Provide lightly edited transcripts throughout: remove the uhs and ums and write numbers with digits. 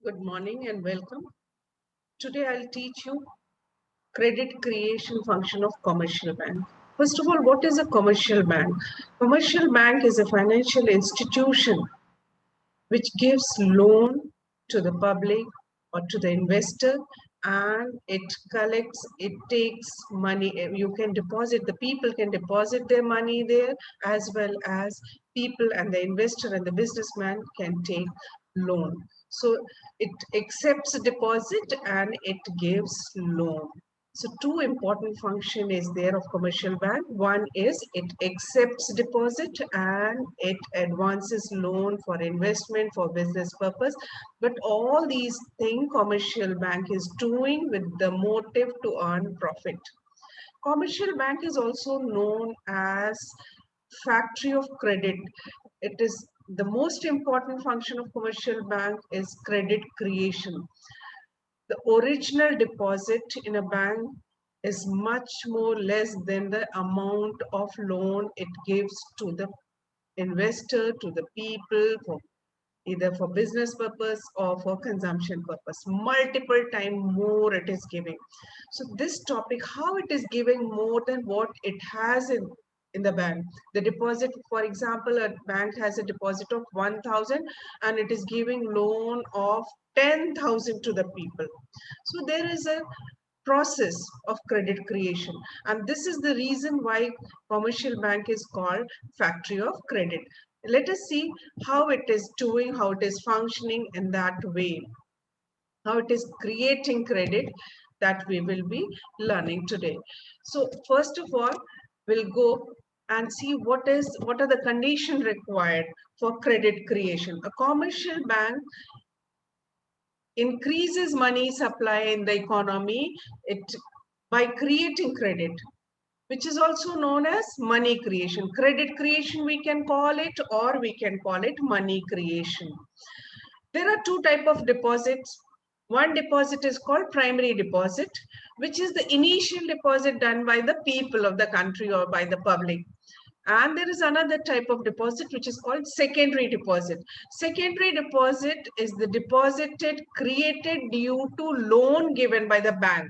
Good morning and welcome. Today I'll teach you credit creation function of commercial bank. First of all, what is a commercial bank? Commercial bank is a financial institution which gives loan to the public or to the investor, and it takes money. You can deposit, the people can deposit their money there, as well as people and the investor and the businessman can take loan. So it accepts deposit and it gives loan. So two important function is there of commercial bank. One is it accepts deposit and it advances loan for investment for business purpose. But all these things commercial bank is doing with the motive to earn profit. Commercial bank is also known as factory of credit. It is the most important function of commercial bank is credit creation. The original deposit in a bank is much more less than the amount of loan it gives to the investor, to the people, for either for business purpose or for consumption purpose. Multiple time more it is giving. So this topic, how it is giving more than what it has in the bank. The deposit, for example, a bank has a deposit of 1,000 and it is giving loan of 10,000 to the people. So there is a process of credit creation, and this is the reason why commercial bank is called factory of credit. Let us see how it is doing, how it is functioning in that way, how it is creating credit, that we will be learning today. So first of all, we'll go and see what are the conditions required for credit creation. A commercial bank increases money supply in the economy it by creating credit, which is also known as money creation. Credit creation we can call it, or we can call it money creation. There are two type of deposits. One deposit is called primary deposit, which is the initial deposit done by the people of the country or by the public. And there is another type of deposit which is called secondary deposit. Secondary deposit is the deposited created due to loan given by the bank.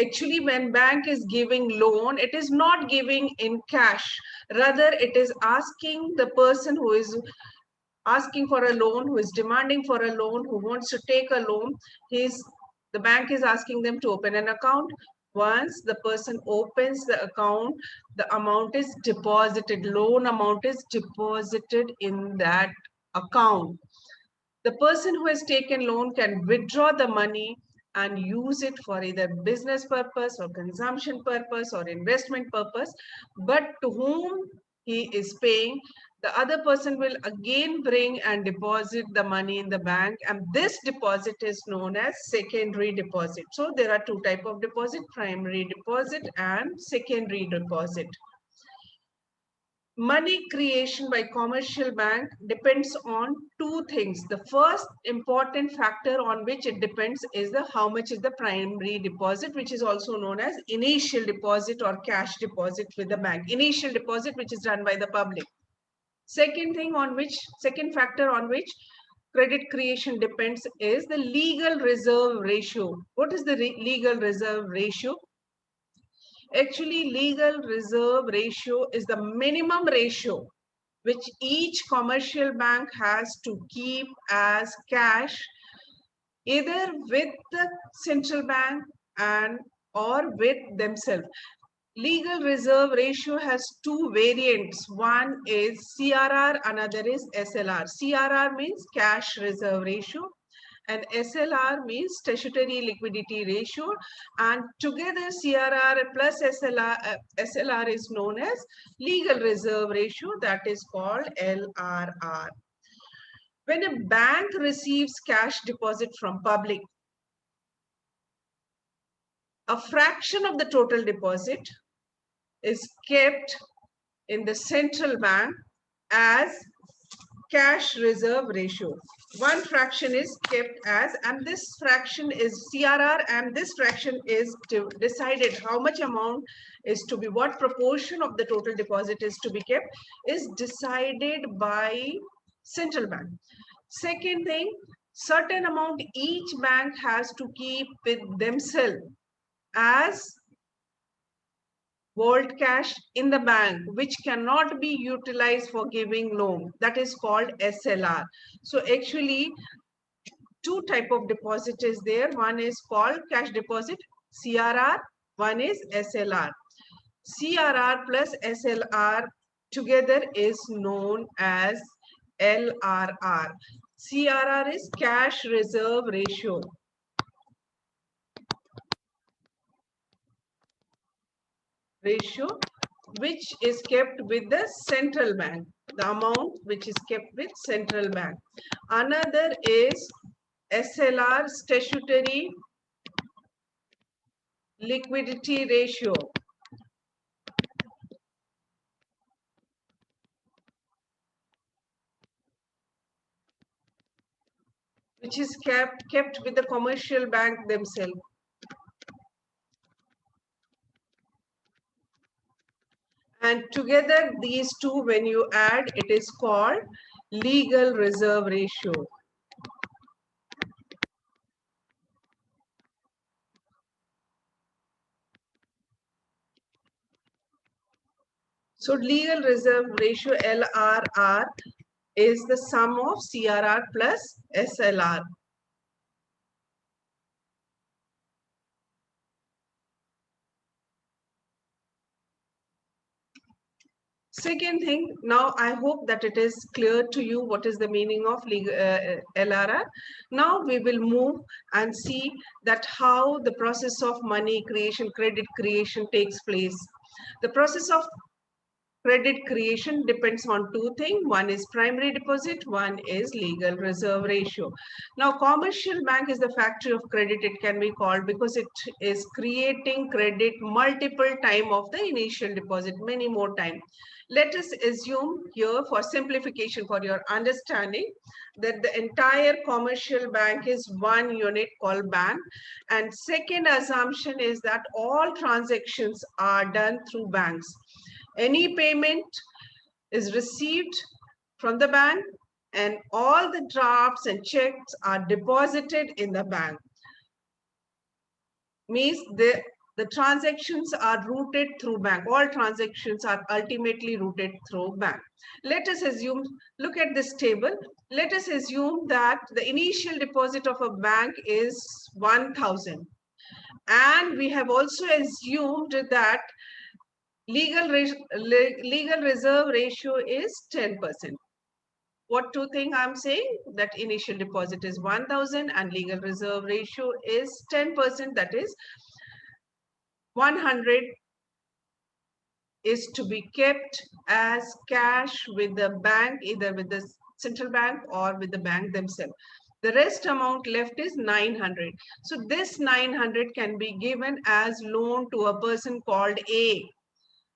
Actually, when bank is giving loan, it is not giving in cash. Rather, it is asking the person who is asking for a loan, who is demanding for a loan, who wants to take a loan, the bank is asking them to open an account. Once the person opens the account, the amount is deposited, loan amount is deposited in that account. The person who has taken loan can withdraw the money and use it for either business purpose or consumption purpose or investment purpose. But to whom he is paying, the other person will again bring and deposit the money in the bank, and this deposit is known as secondary deposit. So there are two types of deposit: primary deposit and secondary deposit. Money creation by commercial bank depends on two things. The first important factor on which it depends is the how much is the primary deposit, which is also known as initial deposit or cash deposit with the bank. Initial deposit, which is done by the public. Second factor on which credit creation depends is the legal reserve ratio. What is the legal reserve ratio? Actually, legal reserve ratio is the minimum ratio which each commercial bank has to keep as cash, either with the central bank and or with themselves. Legal reserve ratio has two variants. One is CRR, another is SLR. CRR means cash reserve ratio and SLR means statutory liquidity ratio, and together CRR plus SLR is known as legal reserve ratio, that is called LRR. When a bank receives cash deposit from public, a fraction of the total deposit is kept in the central bank as cash reserve ratio. One fraction is kept as, and this fraction is CRR, and this fraction is decided how much amount is to be, what proportion of the total deposit is to be kept, is decided by central bank. Second thing, certain amount each bank has to keep with themselves as vault cash in the bank, which cannot be utilized for giving loan. That is called SLR. So actually, two type of deposit is there. One is called cash deposit, CRR. One is SLR. CRR plus SLR together is known as LRR. CRR is cash reserve ratio. Which is kept with the central bank, the amount which is kept with central bank. Another is SLR, statutory liquidity ratio, which is kept with the commercial bank themselves. And together these two, when you add, it is called legal reserve ratio. So legal reserve ratio, LRR, is the sum of CRR plus SLR. Second thing, now I hope that it is clear to you what is the meaning of LRR. Now we will move and see that how the process of money creation, credit creation takes place. The process of credit creation depends on two things. One is primary deposit, one is legal reserve ratio. Now, commercial bank is the factory of credit, it can be called, because it is creating credit multiple time of the initial deposit, many more time. Let us assume here, for simplification, for your understanding, that the entire commercial bank is one unit called bank. And second assumption is that all transactions are done through banks. Any payment is received from the bank and all the drafts and checks are deposited in the bank. Means the transactions are routed through bank. All transactions are ultimately routed through bank. Let us assume, look at this table. Let us assume that the initial deposit of a bank is 1,000. And we have also assumed that legal reserve ratio is 10%. What two things I'm saying? That initial deposit is 1,000 and legal reserve ratio is 10%. That is 100 is to be kept as cash with the bank, either with the central bank or with the bank themselves. The rest amount left is 900. So this 900 can be given as loan to a person called A.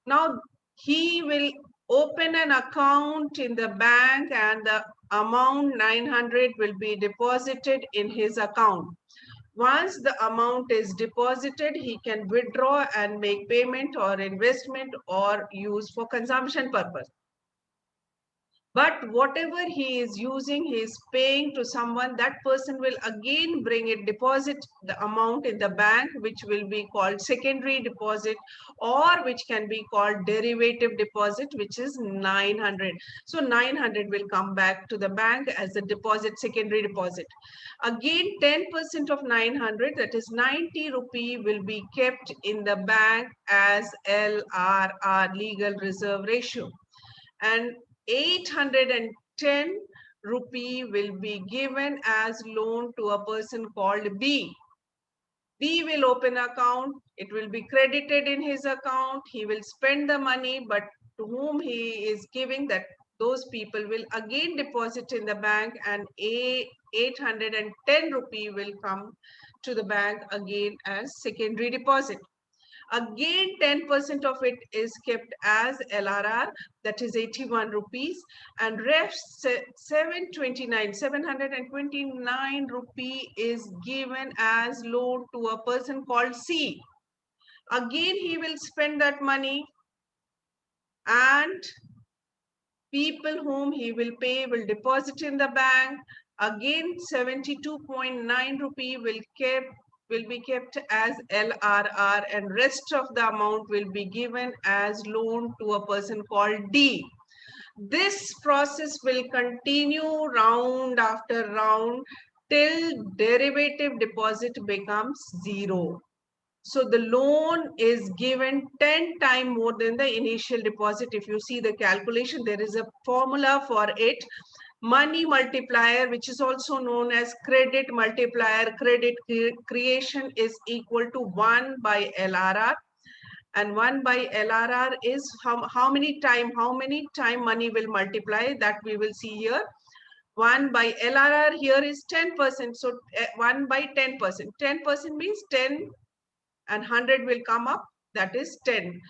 Now he will open an account in the bank and the amount 900 will be deposited in his account. Once the amount is deposited, he can withdraw and make payment or investment or use for consumption purpose. But whatever he is using, he is paying to someone. That person will again bring it, deposit the amount in the bank, which will be called secondary deposit, or which can be called derivative deposit, which is 900. So 900 will come back to the bank as a deposit, secondary deposit. Again, 10% of 900, that is 90 rupee, will be kept in the bank as LRR, legal reserve ratio. And 810 rupee will be given as loan to a person called B. B will open account, it will be credited in his account, he will spend the money, but to whom he is giving, that those people will again deposit in the bank, and 810 rupee will come to the bank again as secondary deposit. Again, 10% of it is kept as LRR, that is 81 rupees, and rest 729 rupee is given as loan to a person called C. Again, he will spend that money, and people whom he will pay will deposit in the bank, Again 72.9 rupee will be kept as LRR, and rest of the amount will be given as loan to a person called D. This process will continue round after round till derivative deposit becomes zero. So the loan is given 10 times more than the initial deposit. If you see the calculation, there is a formula for it. Money multiplier, which is also known as credit multiplier, credit creation is equal to 1 by LRR. And 1 by LRR is how many time money will multiply, that we will see here. 1 by LRR here is 10%. So 1 by 10%. 10% means 10 and 100 will come up, that is 10.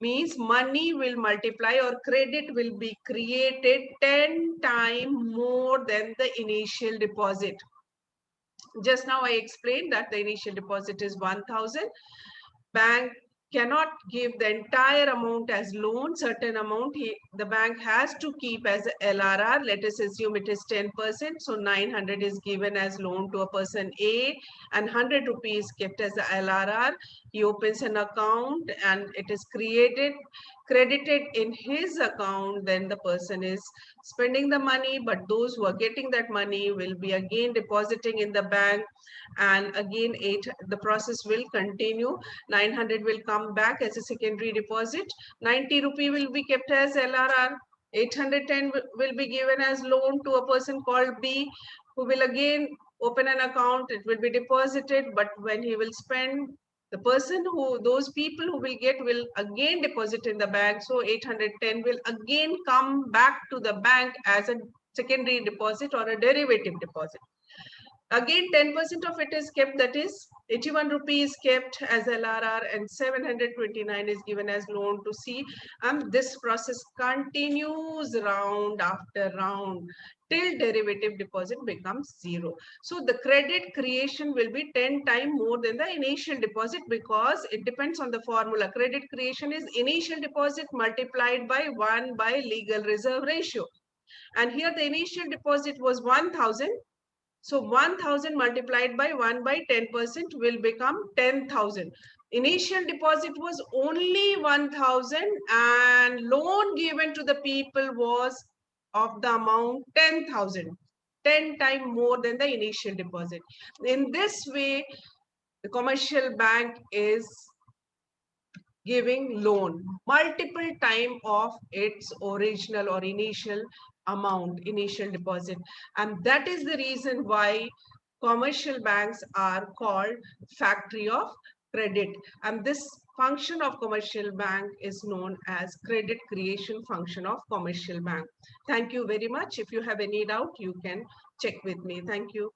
Means money will multiply or credit will be created 10 times more than the initial deposit. Just now I explained that the initial deposit is 1,000. Bank cannot give the entire amount as loan. Certain amount the bank has to keep as LRR. Let us assume it is 10%. So 900 is given as loan to a person A, and 100 rupees kept as the LRR. He opens an account and it is credited in his account. Then the person is spending the money, but those who are getting that money will be again depositing in the bank, and again the process will continue. 900 will come back as a secondary deposit. 90 rupee will be kept as LRR. 810 will be given as loan to a person called B, who will again open an account. It will be deposited, but when he will spend, those people who will get will again deposit in the bank. So 810 will again come back to the bank as a secondary deposit or a derivative deposit. Again 10% of it is kept, that is 81 rupees kept as LRR, and 729 is given as loan to C. And this process continues round after round till derivative deposit becomes zero. So the credit creation will be 10 times more than the initial deposit, because it depends on the formula. Credit creation is initial deposit multiplied by 1 by legal reserve ratio. And here the initial deposit was 1,000. So 1,000 multiplied by 1 by 10% will become 10,000. Initial deposit was only 1,000 and loan given to the people was of the amount 10,000. 10 times more than the initial deposit. In this way, the commercial bank is giving loan multiple time of its original or initial amount, initial deposit. And that is the reason why commercial banks are called factory of credit. And this function of commercial bank is known as credit creation function of commercial bank. Thank you very much. If you have any doubt, you can check with me. Thank you.